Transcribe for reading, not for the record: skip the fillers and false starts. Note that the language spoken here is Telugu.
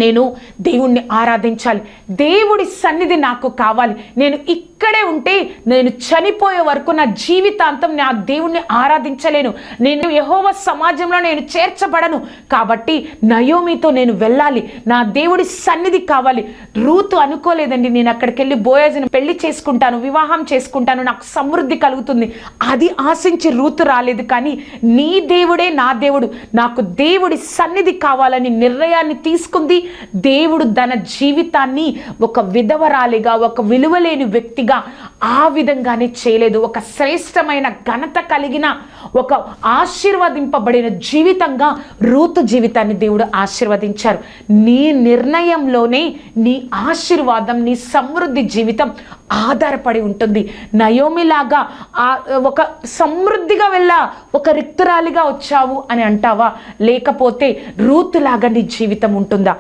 నేను దేవుణ్ణి ఆరాధించాలి, దేవుడి సన్నిధి నాకు కావాలి, నేను ఇక్కడే ఉంటే నేను చనిపోయే వరకు నా జీవితాంతం నా దేవుణ్ణి ఆరాధించలేను, నేను యెహోవా సమాజంలో నేను చేర్చబడను, కాబట్టి నయోమితో నేను వెళ్ళాలి, నా దేవుడి సన్నిధి కావాలి. రూతు అనుకోలేదండి, నేను అక్కడికి వెళ్ళి బోయజుని పెళ్లి చేసుకుంటాను, వివాహం చేసుకుంటాను, నాకు సమృద్ధి కలుగుతుంది, అది ఆశించి రూతు రాలేదు. కానీ నీ దేవుడే నా దేవుడు, నాకు దేవుడి సన్నిధి కావాలని నిర్ణయాన్ని తీసుకుంది. దేవుడు తన జీవితాన్ని ఒక విధవరాలిగా, ఒక విలువలేని వ్యక్తిగా ఆ విధంగానే చేయలేదు. ఒక శ్రేష్టమైన ఘనత కలిగిన, ఒక ఆశీర్వదింపబడిన జీవితంగా రూతు జీవితాన్ని దేవుడు ఆశీర్వదించారు. నీ నిర్ణయంలోనే నీ ఆశీర్వాదం, నీ సమృద్ధి జీవితం ఆధారపడి ఉంటుంది. నయోమిలాగా ఒక సమృద్ధిగా వెళ్ళా, ఒక రిక్తురాలిగా వచ్చావు అని అంటావా? లేకపోతే రూతులాగా నీ జీవితం ఉంటుందా?